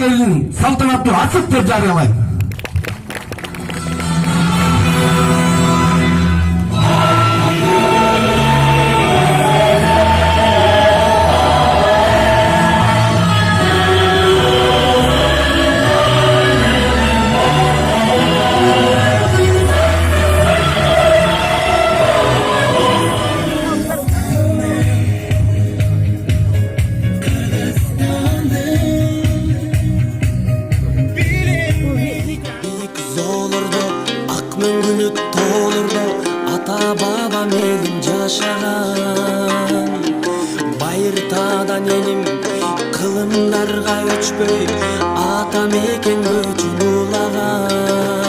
кызматкерин салтанаттуу ачык деп жарыялайм. Мүңгүлүк тоолордо ата баба менин жашаган, байыртадан элим кылымдарга өчпөй ата мекен көчүн улаган.